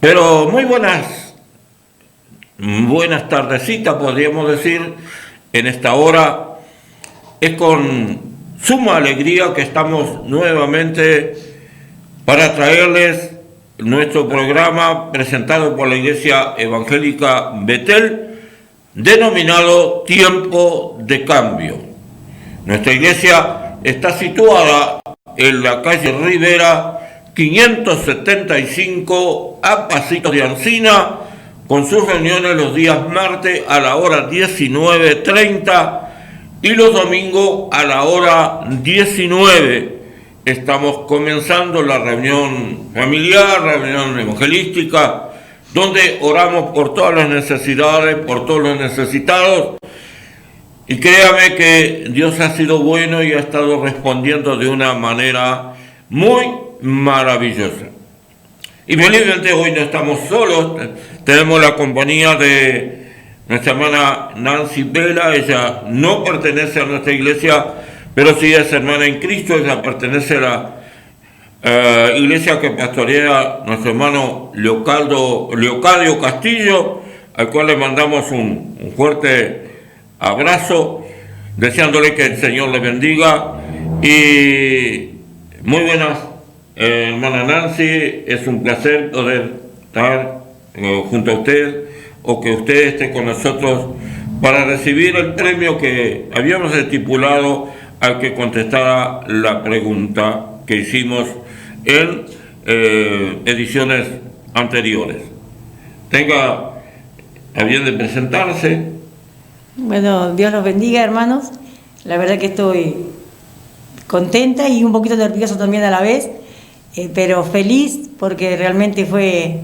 Pero muy buenas tardecitas, podríamos decir, en esta hora. Es con suma alegría que estamos nuevamente para traerles nuestro programa presentado por la Iglesia Evangélica Betel, denominado Tiempo de Cambio. Nuestra iglesia está situada en la calle Rivera 575 a Pasitos de Ancina, con sus reuniones los días martes a la hora 19:30 y los domingos a la hora 19. Estamos comenzando la reunión familiar, reunión evangelística, donde oramos por todas las necesidades, por todos los necesitados. Y créame que Dios ha sido bueno y ha estado respondiendo de una manera muy maravillosa. Y felizmente hoy no estamos solos, tenemos la compañía de nuestra hermana Nancy Vela. Ella no pertenece a nuestra iglesia, pero sí es hermana en Cristo. Ella pertenece a la iglesia que pastorea nuestro hermano Leocadio Castillo, al cual le mandamos un fuerte abrazo, deseándole que el Señor le bendiga. Y muy buenas, hermana Nancy, es un placer poder estar junto a usted, o que usted esté con nosotros para recibir el premio que habíamos estipulado al que contestara la pregunta que hicimos en ediciones anteriores. Tenga a bien de presentarse. Bueno, Dios los bendiga, hermanos. La verdad que estoy contenta y un poquito nerviosa también a la vez, pero feliz porque realmente fue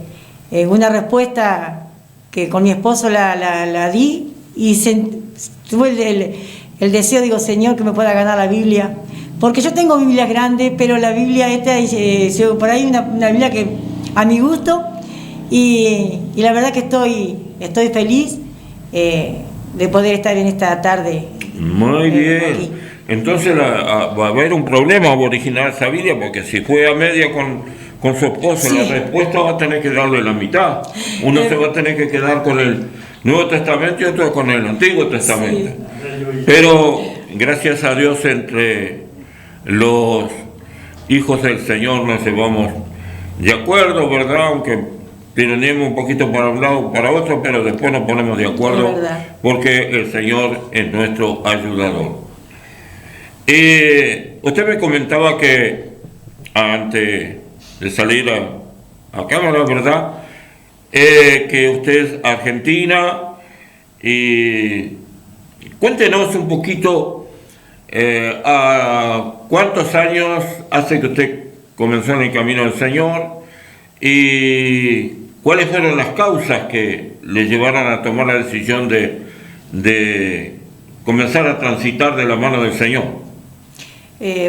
una respuesta que con mi esposo la di, y tuve el deseo, digo, Señor, que me pueda ganar la Biblia, porque yo tengo Biblias grandes, pero la Biblia esta por ahí una Biblia que a mi gusto, y la verdad que estoy feliz de poder estar en esta tarde. Muy bien. Aquí. Entonces va a haber un problema original esa Biblia, porque si fue a media con su esposo, sí, la respuesta va a tener que darle la mitad. Uno se va a tener que quedar con el Nuevo Testamento y otro con el Antiguo Testamento. Sí. Pero gracias a Dios, entre los hijos del Señor nos llevamos de acuerdo, ¿verdad? Aunque tenemos un poquito para un lado para otro, pero después nos ponemos de acuerdo porque el Señor es nuestro ayudador. Usted me comentaba que antes de salir a cámara, ¿verdad? Que usted es argentina, y cuéntenos un poquito a cuántos años hace que usted comenzó en el camino del Señor y cuáles fueron las causas que le llevaron a tomar la decisión de comenzar a transitar de la mano del Señor.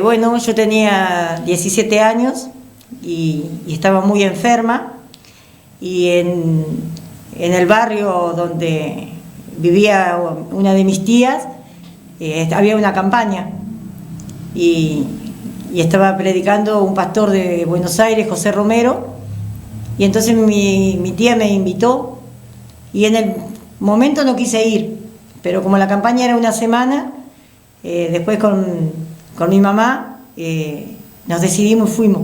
Bueno, yo tenía 17 años y estaba muy enferma, y en el barrio donde vivía una de mis tías había una campaña, y estaba predicando un pastor de Buenos Aires, José Romero, y entonces mi tía me invitó, y en el momento no quise ir, pero como la campaña era una semana, después con mi mamá nos decidimos y fuimos.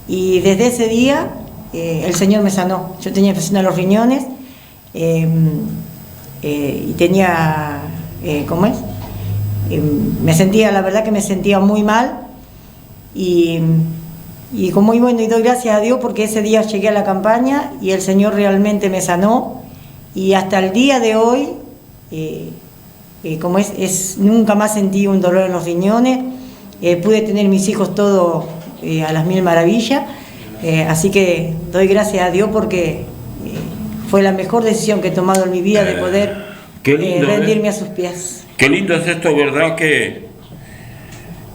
Y desde ese día el Señor me sanó. Yo tenía infección de los riñones, y tenía, ¿cómo es? La verdad que me sentía muy mal, y como bueno, y doy gracias a Dios porque ese día llegué a la campaña y el Señor realmente me sanó, y hasta el día de hoy, como nunca más sentí un dolor en los riñones. Pude tener mis hijos todos a las mil maravillas, así que doy gracias a Dios porque fue la mejor decisión que he tomado en mi vida, de poder rendirme a sus pies. Qué lindo es esto, ¿verdad? Que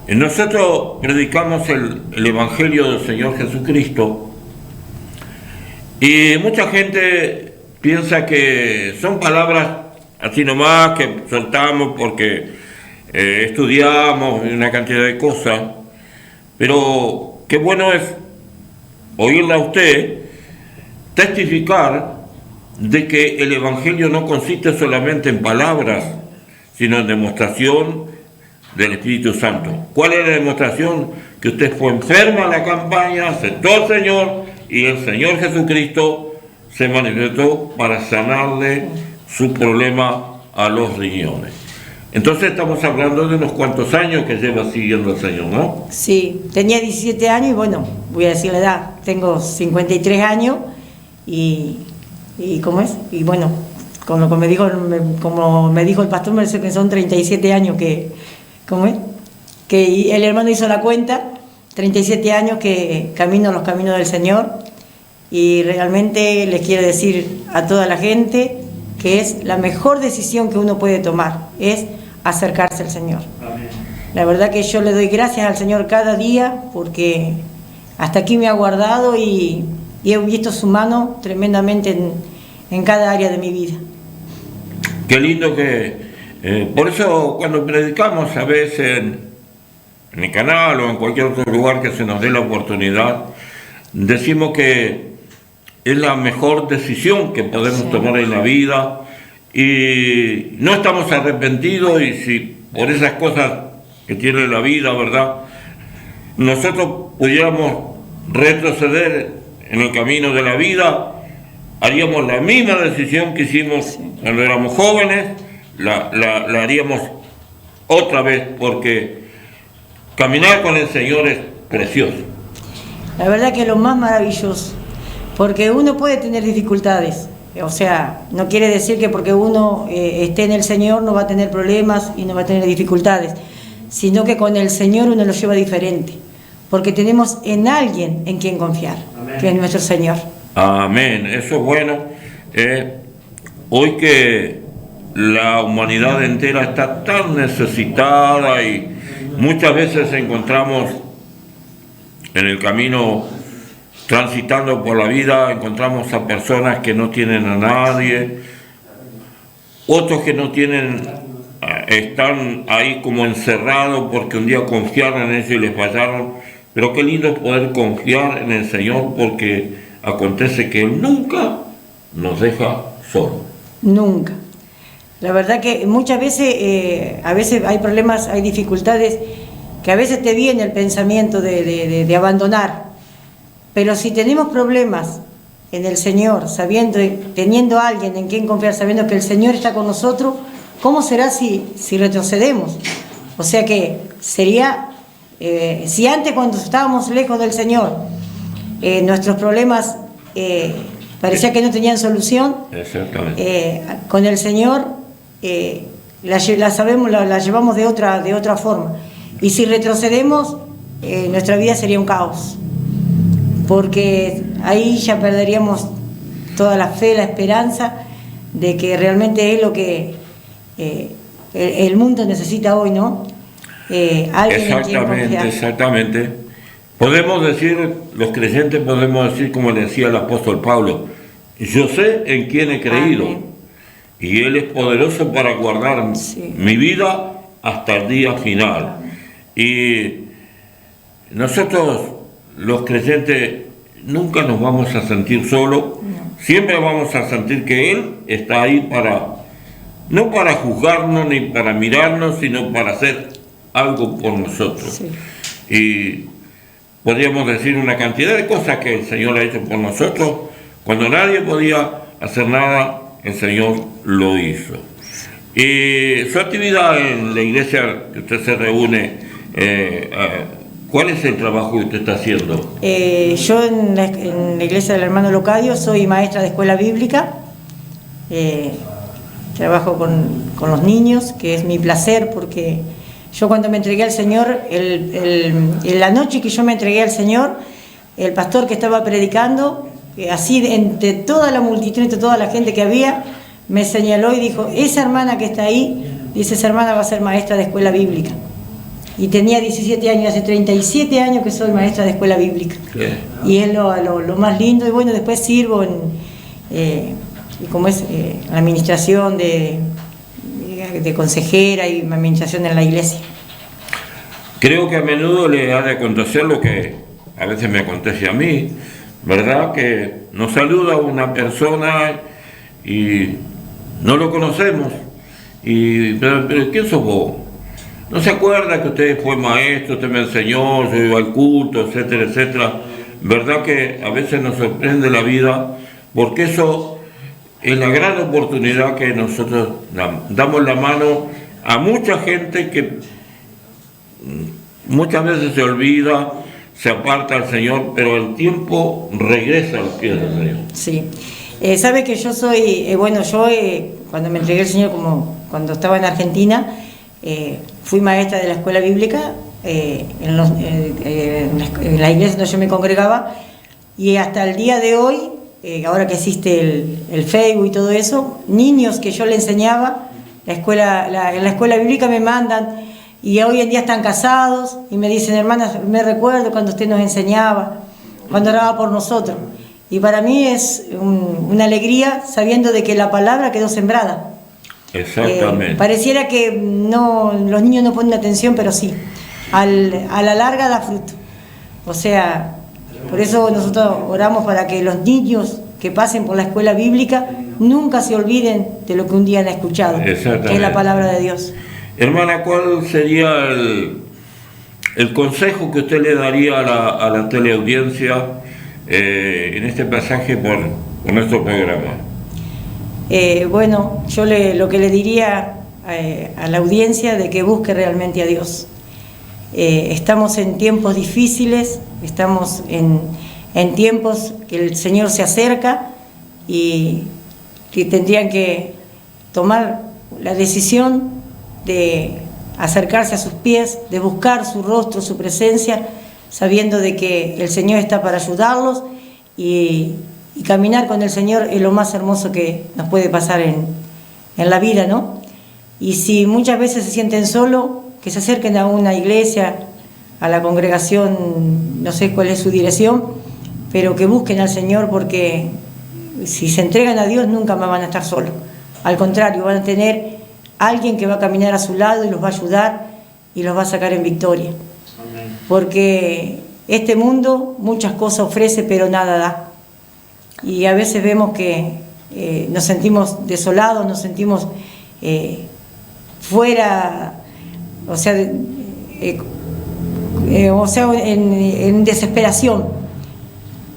nosotros predicamos el Evangelio del Señor Jesucristo, y mucha gente piensa que son palabras así nomás que soltamos porque estudiamos una cantidad de cosas, pero qué bueno es oírla a usted testificar de que el Evangelio no consiste solamente en palabras, sino en demostración del Espíritu Santo. ¿Cuál es la demostración? Que usted fue enferma en la campaña, aceptó al Señor y el Señor Jesucristo se manifestó para sanarle su problema a los riñones. Entonces estamos hablando de unos cuantos años que lleva siguiendo al Señor, ¿no? Sí, tenía 17 años y bueno, voy a decir la edad, tengo 53 años y ¿cómo es? Y bueno, como me dijo el pastor, me dice que son 37 años que, ¿cómo es? Que el hermano hizo la cuenta, 37 años que camino los caminos del Señor, y realmente les quiero decir a toda la gente que es la mejor decisión que uno puede tomar, es acercarse al Señor. Amén. La verdad que yo le doy gracias al Señor cada día porque hasta aquí me ha guardado y he visto su mano tremendamente en cada área de mi vida. Qué lindo que... por eso cuando predicamos a veces en el canal o en cualquier otro lugar que se nos dé la oportunidad, decimos que es la mejor decisión que podemos tomar en la vida y no estamos arrepentidos, y si por esas cosas que tiene la vida, ¿verdad?, nosotros pudiéramos retroceder en el camino de la vida, haríamos la misma decisión que hicimos cuando éramos jóvenes, la haríamos otra vez, porque caminar con el Señor es precioso. La verdad que es lo más maravilloso, porque uno puede tener dificultades, o sea, no quiere decir que porque uno esté en el Señor no va a tener problemas y no va a tener dificultades, sino que con el Señor uno lo lleva diferente, porque tenemos en alguien en quien confiar. Amén. Que es nuestro Señor. Amén, eso es bueno. Hoy que la humanidad entera está tan necesitada y muchas veces encontramos en el camino, transitando por la vida, encontramos a personas que no tienen a nadie, otros que no tienen, están ahí como encerrados porque un día confiaron en eso y les fallaron, pero qué lindo es poder confiar en el Señor, porque acontece que Él nunca nos deja solos. Nunca. La verdad que muchas veces, a veces hay problemas, hay dificultades, que a veces te viene el pensamiento de abandonar. Pero si tenemos problemas en el Señor, teniendo a alguien en quien confiar, sabiendo que el Señor está con nosotros, ¿cómo será si retrocedemos? O sea que sería, si antes cuando estábamos lejos del Señor, nuestros problemas parecía que no tenían solución, con el Señor la llevamos de otra forma. Y si retrocedemos, nuestra vida sería un caos, porque ahí ya perderíamos toda la fe, la esperanza de que realmente es lo que el mundo necesita hoy, ¿no? Alguien en quien confiar. Exactamente. Podemos decir, los creyentes podemos decir como le decía el apóstol Pablo, yo sé en quién he creído. Amén. Y Él es poderoso para guardar mi vida hasta el día final. Amén. Y nosotros, los creyentes, nunca nos vamos a sentir solos, siempre vamos a sentir que Él está ahí no para juzgarnos ni para mirarnos, sino para hacer algo por nosotros. Sí. Y podríamos decir una cantidad de cosas que el Señor ha hecho por nosotros. Cuando nadie podía hacer nada, el Señor lo hizo. Y su actividad en la iglesia que usted se reúne, ¿cuál es el trabajo que usted está haciendo? Yo en la iglesia del hermano Locadio soy maestra de escuela bíblica. Trabajo con los niños, que es mi placer, porque yo cuando me entregué al Señor, en la noche que yo me entregué al Señor, el pastor que estaba predicando, así entre toda la multitud, entre toda la gente que había, me señaló y dijo, esa hermana que está ahí, dice, esa hermana va a ser maestra de escuela bíblica. Y tenía 17 años, hace 37 años que soy maestra de escuela bíblica. Y es lo más lindo. Y bueno, después sirvo como es la administración de consejera y administración en la iglesia. Creo que a menudo le ha de acontecer lo que a veces me acontece a mí, ¿verdad? Que nos saluda una persona y no lo conocemos. Pero ¿quién sos vos? ¿No se acuerda que usted fue maestro, usted me enseñó, yo iba al culto, etcétera, etcétera? ¿Verdad que a veces nos sorprende la vida? Porque eso es la gran oportunidad que nosotros damos la mano a mucha gente que muchas veces se olvida, se aparta al Señor, pero el tiempo regresa a los pies del Señor. Sí. Sabe que yo soy, cuando me entregué al Señor, como cuando estaba en Argentina, fui maestra de la escuela bíblica en la iglesia donde yo me congregaba, y hasta el día de hoy, ahora que existe el Facebook y todo eso, niños que yo le enseñaba, en la escuela bíblica me mandan, y hoy en día están casados y me dicen: hermana, me recuerdo cuando usted nos enseñaba, cuando oraba por nosotros. Y para mí es una alegría sabiendo de que la palabra quedó sembrada. Exactamente. Pareciera que los niños no ponen atención, pero sí, a la larga da fruto. O sea, por eso nosotros oramos para que los niños que pasen por la escuela bíblica nunca se olviden de lo que un día han escuchado, que es la palabra de Dios. Hermana, ¿cuál sería el consejo que usted le daría a la teleaudiencia en este pasaje por nuestro programa? Bueno, yo lo que le diría a la audiencia de que busque realmente a Dios. Estamos en tiempos difíciles, estamos en tiempos que el Señor se acerca y que tendrían que tomar la decisión de acercarse a sus pies, de buscar su rostro, su presencia, sabiendo de que el Señor está para ayudarlos, y caminar con el Señor es lo más hermoso que nos puede pasar en la vida, ¿no? Y si muchas veces se sienten solos, que se acerquen a una iglesia, a la congregación, no sé cuál es su dirección, pero que busquen al Señor, porque si se entregan a Dios nunca más van a estar solos. Al contrario, van a tener alguien que va a caminar a su lado y los va a ayudar y los va a sacar en victoria. Amén. Porque este mundo muchas cosas ofrece, pero nada da. Y a veces vemos que nos sentimos desolados, nos sentimos fuera, en desesperación,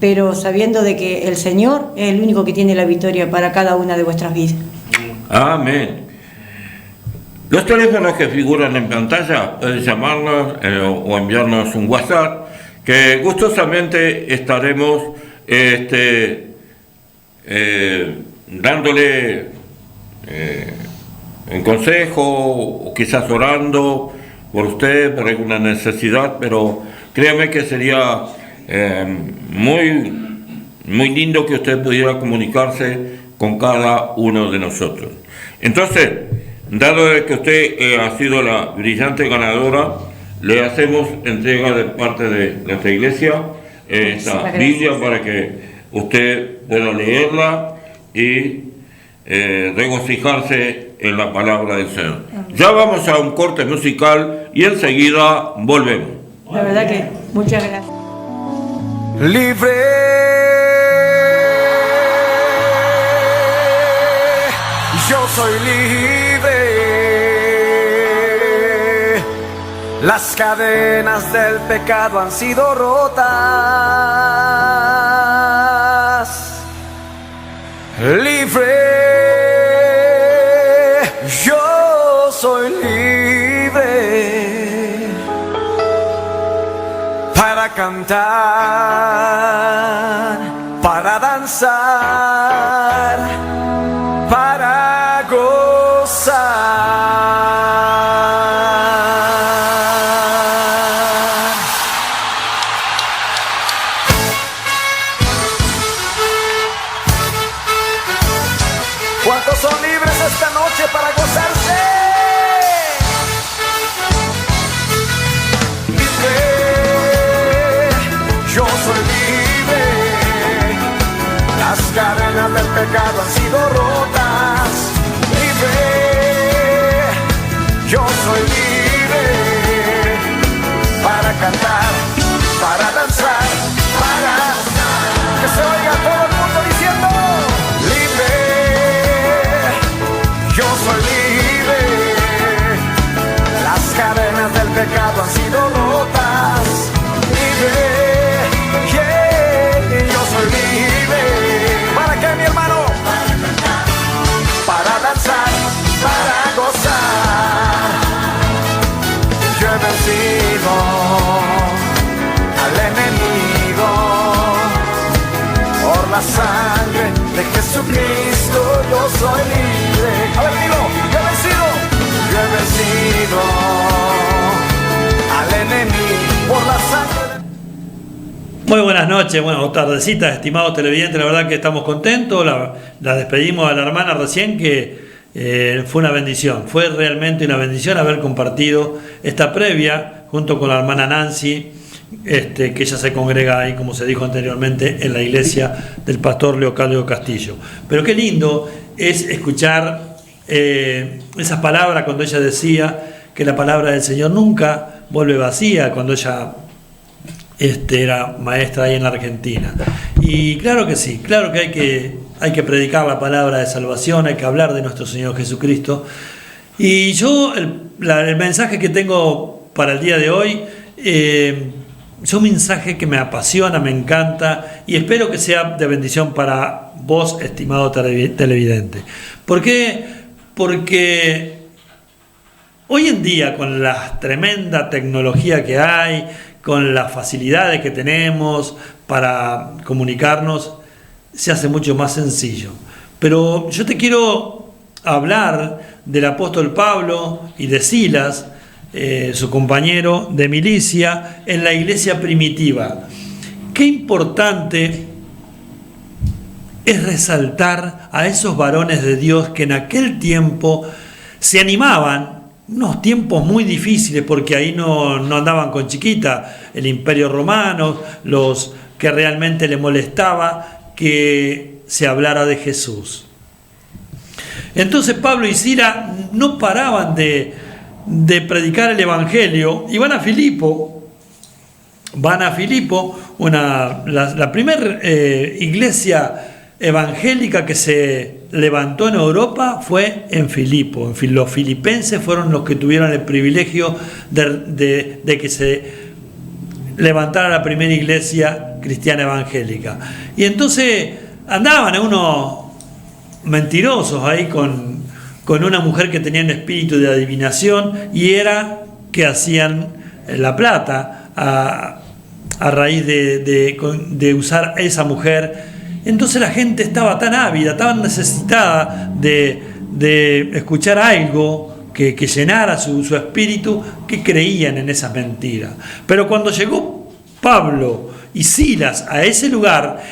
pero sabiendo de que el Señor es el único que tiene la victoria para cada una de vuestras vidas. Amén. Los teléfonos que figuran en pantalla, pueden llamarnos o enviarnos un WhatsApp, que gustosamente estaremos dándole un consejo, o quizás orando por usted, por alguna necesidad, pero créame que sería muy, muy lindo que usted pudiera comunicarse con cada uno de nosotros. Entonces, dado que usted ha sido la brillante ganadora, le hacemos entrega de parte de nuestra iglesia esta Biblia para que usted pueda leerla y regocijarse en la palabra del Señor. Ya vamos a un corte musical y enseguida volvemos. La verdad que muchas gracias. Libre, yo soy libre. Las cadenas del pecado han sido rotas. Libre, yo soy libre para cantar, para danzar, para gozar. ¿Cuántos son libres esta noche para gozarse? Libre, yo soy libre. Las cadenas del pecado han sido rotas. Libre, yo soy libre para cantar, para danzar, para soy libre. A ver, dilo, yo he vencido al enemigo por la sangre. Muy buenas noches, buenas tardecitas, estimados televidentes. La verdad que estamos contentos. La despedimos a la hermana recién, que fue una bendición. Fue realmente una bendición haber compartido esta previa junto con la hermana Nancy, que ella se congrega ahí, como se dijo anteriormente, en la iglesia del pastor Leocádio Castillo. Pero qué lindo es escuchar esas palabras cuando ella decía que la palabra del Señor nunca vuelve vacía, cuando ella era maestra ahí en la Argentina. Y claro que sí, claro que hay que predicar la palabra de salvación, hay que hablar de nuestro Señor Jesucristo. Y yo, el mensaje que tengo para el día de hoy, es un mensaje que me apasiona, me encanta, y espero que sea de bendición para vos, estimado televidente. ¿Por qué? Porque hoy en día, con la tremenda tecnología que hay, con las facilidades que tenemos para comunicarnos, se hace mucho más sencillo. Pero yo te quiero hablar del apóstol Pablo y de Silas, su compañero de milicia en la iglesia primitiva. Qué importante es resaltar a esos varones de Dios que en aquel tiempo se animaban, unos tiempos muy difíciles, porque ahí no andaban con chiquita, el Imperio Romano, los que realmente le molestaba que se hablara de Jesús. Entonces Pablo y Silas no paraban de predicar el Evangelio, y van a Filipo, la primera iglesia evangélica que se levantó en Europa fue en Filipo. Los filipenses fueron los que tuvieron el privilegio de que se levantara la primera iglesia cristiana evangélica. Y entonces andaban unos mentirosos ahí con una mujer que tenía un espíritu de adivinación, y era que hacían la plata a raíz de usar a esa mujer. Entonces la gente estaba tan ávida, tan necesitada de escuchar algo que llenara su espíritu, que creían en esa mentira. Pero cuando llegó Pablo y Silas a ese lugar,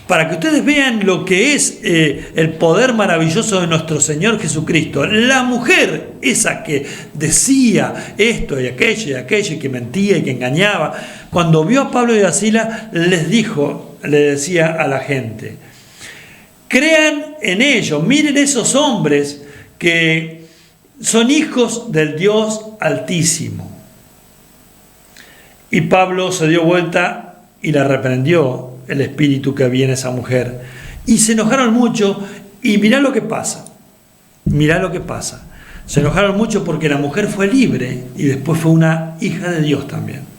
para que ustedes vean lo que es el poder maravilloso de nuestro Señor Jesucristo, la mujer esa que decía esto y aquello, y que mentía y que engañaba, cuando vio a Pablo y a Silas, le decía a la gente: crean en ellos, miren esos hombres que son hijos del Dios Altísimo. Y Pablo se dio vuelta y la reprendió el espíritu que había en esa mujer, y se enojaron mucho. Y mirá lo que pasa, se enojaron mucho porque la mujer fue libre y después fue una hija de Dios también.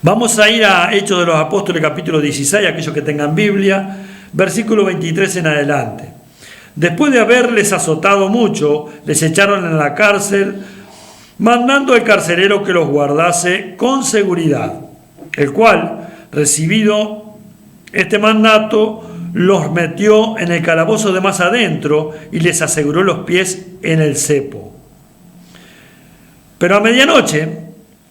Vamos a ir a Hechos de los Apóstoles, capítulo 16, aquellos que tengan Biblia, versículo 23 en adelante. Después de haberles azotado mucho, les echaron en la cárcel, mandando al carcelero que los guardase con seguridad, el cual, recibido este mandato, los metió en el calabozo de más adentro y les aseguró los pies en el cepo. Pero a medianoche,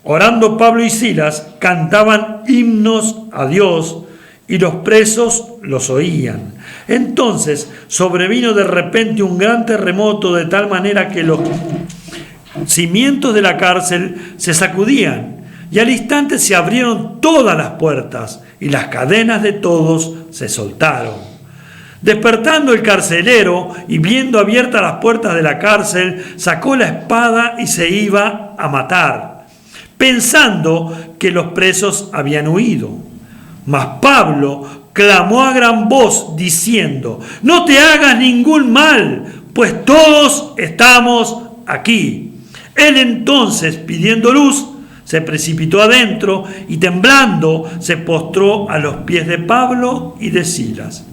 orando Pablo y Silas, cantaban himnos a Dios, y los presos los oían. Entonces sobrevino de repente un gran terremoto, de tal manera que los cimientos de la cárcel se sacudían, y al instante se abrieron todas las puertas, y las cadenas de todos se soltaron. Despertando el carcelero y viendo abiertas las puertas de la cárcel, sacó la espada y se iba a matar, pensando que los presos habían huido. Mas Pablo clamó a gran voz diciendo: no te hagas ningún mal, pues todos estamos aquí. Él entonces, pidiendo luz, se precipitó adentro y temblando se postró a los pies de Pablo y de Silas.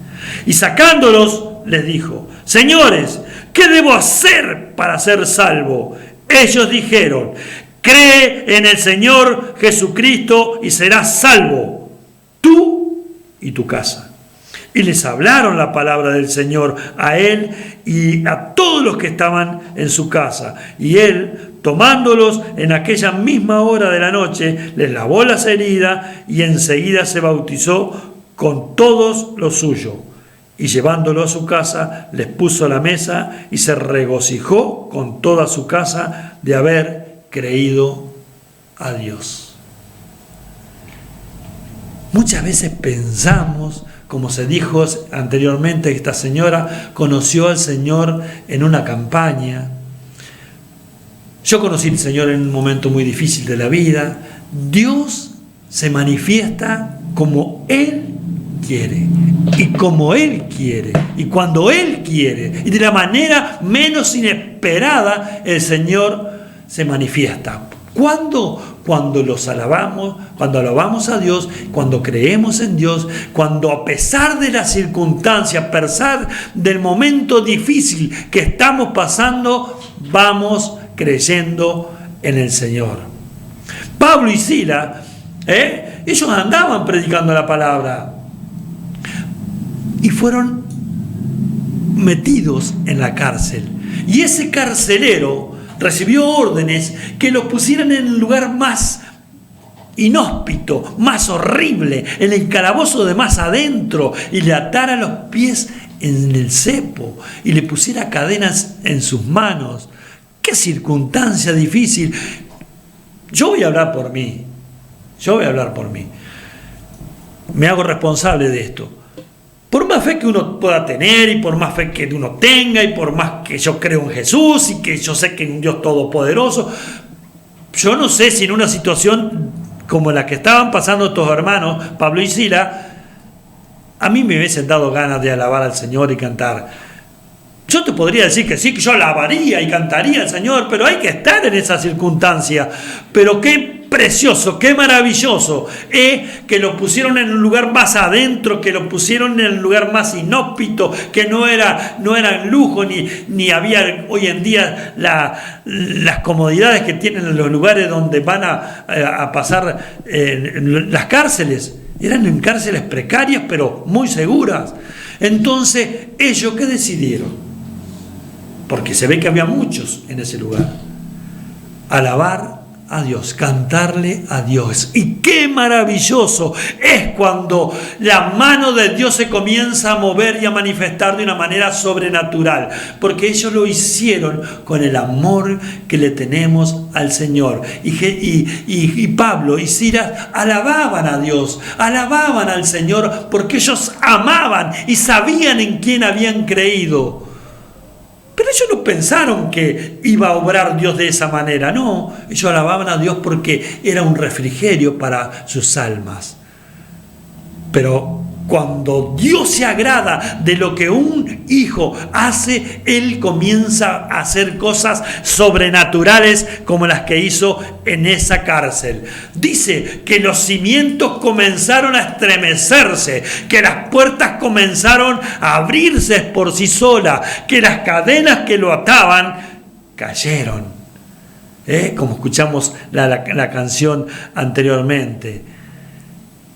Y sacándolos les dijo: señores, ¿qué debo hacer para ser salvo? Ellos dijeron: cree en el Señor Jesucristo y serás salvo, tú y tu casa. Y les hablaron la palabra del Señor a él y a todos los que estaban en su casa. Y él, tomándolos en aquella misma hora de la noche, les lavó las heridas y enseguida se bautizó con todos los suyos. Y llevándolo a su casa, les puso la mesa y se regocijó con toda su casa de haber creído a Dios. Muchas veces pensamos, como se dijo anteriormente, que esta señora conoció al Señor en una campaña. Yo conocí al Señor en un momento muy difícil de la vida. Dios se manifiesta como Él quiere y como Él quiere y cuando Él quiere y de la manera menos inesperada el Señor se manifiesta. ¿Cuándo? Cuando los alabamos, cuando alabamos a Dios, cuando creemos en Dios, cuando a pesar de las circunstancias, a pesar del momento difícil que estamos pasando, vamos creyendo en el Señor. Pablo y Silas, ellos andaban predicando la palabra y fueron metidos en la cárcel. Y ese carcelero recibió órdenes que los pusieran en el lugar más inhóspito, más horrible, en el calabozo de más adentro, y le atara los pies en el cepo y le pusiera cadenas en sus manos. ¡Qué circunstancia difícil! Yo voy a hablar por mí. Me hago responsable de esto. Por más fe que uno pueda tener y por más fe que uno tenga y por más que yo creo en Jesús y que yo sé que es un Dios todopoderoso, yo no sé si en una situación como la que estaban pasando estos hermanos, Pablo y Silas, a mí me hubiesen dado ganas de alabar al Señor y cantar. Yo te podría decir que sí, que yo alabaría y cantaría al Señor, pero hay que estar en esa circunstancia. Pero qué precioso, qué maravilloso que lo pusieron en un lugar más adentro, que lo pusieron en el lugar más inhóspito, que no era lujo ni había hoy en día las comodidades que tienen en los lugares donde van a pasar las cárceles. Eran en cárceles precarias pero muy seguras. Entonces, ¿ellos qué decidieron? Porque se ve que había muchos en ese lugar. Alabar a Dios, cantarle a Dios. Y qué maravilloso es cuando la mano de Dios se comienza a mover y a manifestar de una manera sobrenatural, porque ellos lo hicieron con el amor que le tenemos al Señor. Y Pablo y Silas alababan a Dios, alababan al Señor, porque ellos amaban y sabían en quién habían creído. Pero ellos no pensaron que iba a obrar Dios de esa manera, no. Ellos alababan a Dios porque era un refrigerio para sus almas. Pero cuando Dios se agrada de lo que un hijo hace, Él comienza a hacer cosas sobrenaturales como las que hizo en esa cárcel. Dice que los cimientos comenzaron a estremecerse, que las puertas comenzaron a abrirse por sí solas, que las cadenas que lo ataban cayeron. Como escuchamos la canción anteriormente.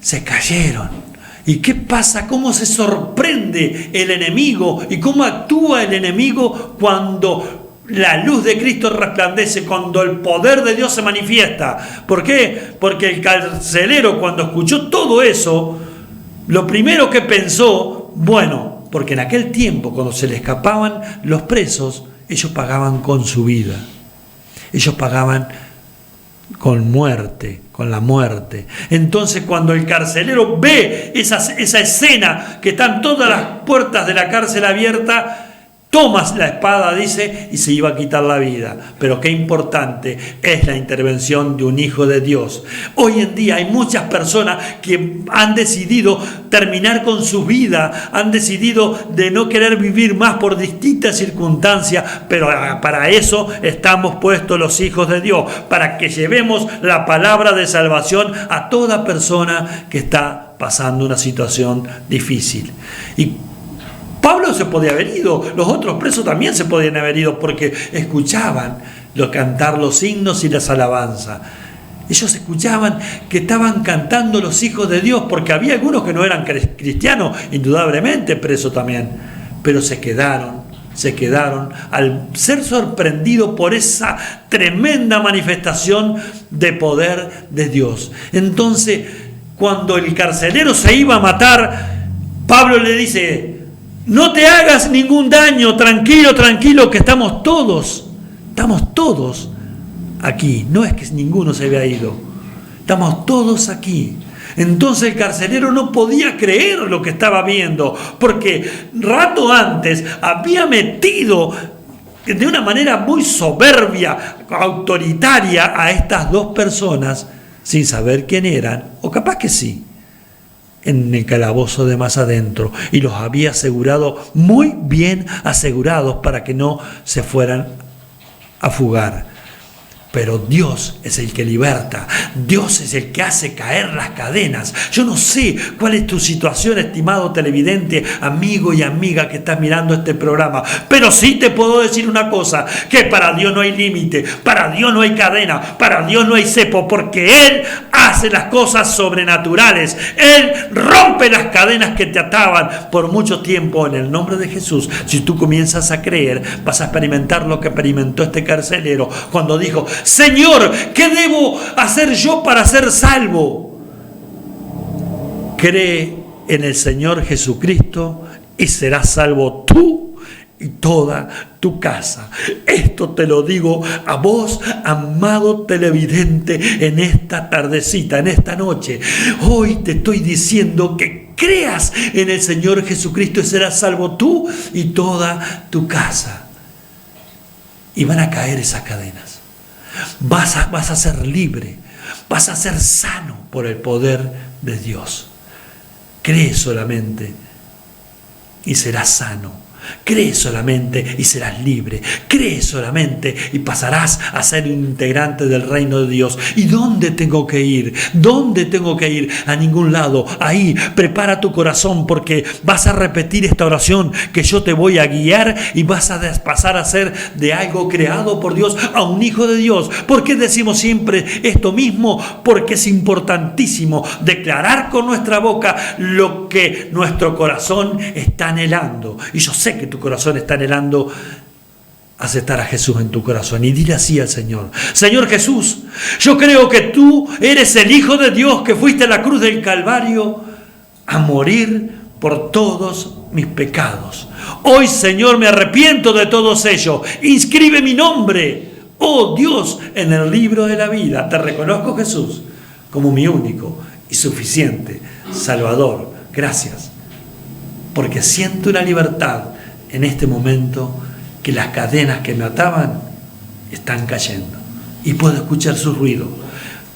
Se cayeron. ¿Y qué pasa? ¿Cómo se sorprende el enemigo? ¿Y cómo actúa el enemigo cuando la luz de Cristo resplandece, cuando el poder de Dios se manifiesta? ¿Por qué? Porque el carcelero, cuando escuchó todo eso, lo primero que pensó, bueno, porque en aquel tiempo, cuando se le escapaban los presos, ellos pagaban con su vida. Ellos pagaban con muerte, con la muerte. Entonces, cuando el carcelero ve esa escena, que están todas las puertas de la cárcel abiertas, tomas la espada, dice, y se iba a quitar la vida. Pero qué importante es la intervención de un hijo de Dios. Hoy en día hay muchas personas que han decidido terminar con su vida, han decidido de no querer vivir más por distintas circunstancias, pero para eso estamos puestos los hijos de Dios, para que llevemos la palabra de salvación a toda persona que está pasando una situación difícil. Y Pablo se podía haber ido, los otros presos también se podían haber ido porque escuchaban cantar los himnos y las alabanzas. Ellos escuchaban que estaban cantando los hijos de Dios, porque había algunos que no eran cristianos, indudablemente presos también, pero se quedaron al ser sorprendidos por esa tremenda manifestación de poder de Dios. Entonces, cuando el carcelero se iba a matar, Pablo le dice: no te hagas ningún daño, tranquilo, que estamos todos aquí. No es que ninguno se había ido, estamos todos aquí. Entonces el carcelero no podía creer lo que estaba viendo, porque rato antes había metido de una manera muy soberbia, autoritaria, a estas dos personas, sin saber quién eran, o capaz que sí, en el calabozo de más adentro, y los había asegurado, muy bien asegurados, para que no se fueran a fugar. Pero Dios es el que liberta, Dios es el que hace caer las cadenas. Yo no sé cuál es tu situación, estimado televidente, amigo y amiga que estás mirando este programa, pero sí te puedo decir una cosa, que para Dios no hay límite, para Dios no hay cadena, para Dios no hay cepo, porque Él hace las cosas sobrenaturales. Él rompe las cadenas que te ataban por mucho tiempo. En el nombre de Jesús, si tú comienzas a creer, vas a experimentar lo que experimentó este carcelero cuando dijo: Señor, ¿qué debo hacer yo para ser salvo? Cree en el Señor Jesucristo y serás salvo tú y toda tu casa. Esto te lo digo a vos, amado televidente, en esta tardecita, en esta noche. Hoy te estoy diciendo que creas en el Señor Jesucristo y serás salvo tú y toda tu casa. Y van a caer esas cadenas. Vas a ser libre, vas a ser sano por el poder de Dios. Cree solamente y serás sano. Cree solamente y serás libre. Cree solamente y pasarás a ser un integrante del reino de Dios. ¿Y dónde tengo que ir? ¿Dónde tengo que ir? A ningún lado. Ahí, prepara tu corazón, porque vas a repetir esta oración que yo te voy a guiar, y vas a pasar a ser de algo creado por Dios a un hijo de Dios. ¿Por qué decimos siempre esto mismo? Porque es importantísimo declarar con nuestra boca lo que nuestro corazón está anhelando. Y yo sé que tu corazón está anhelando aceptar a Jesús en tu corazón, y dile así al Señor: Señor Jesús, yo creo que tú eres el Hijo de Dios, que fuiste a la cruz del Calvario a morir por todos mis pecados. Hoy, Señor, me arrepiento de todos ellos. Inscribe mi nombre, oh Dios, en el libro de la vida. Te reconozco, Jesús, como mi único y suficiente Salvador. Gracias, porque siento una libertad en este momento, que las cadenas que me ataban están cayendo y puedo escuchar su ruido.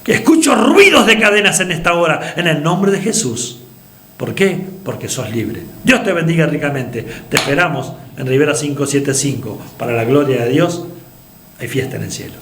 Escucho ruidos de cadenas en esta hora, en el nombre de Jesús. ¿Por qué? Porque sos libre. Dios te bendiga ricamente. Te esperamos en Rivera 575. Para la gloria de Dios, hay fiesta en el cielo.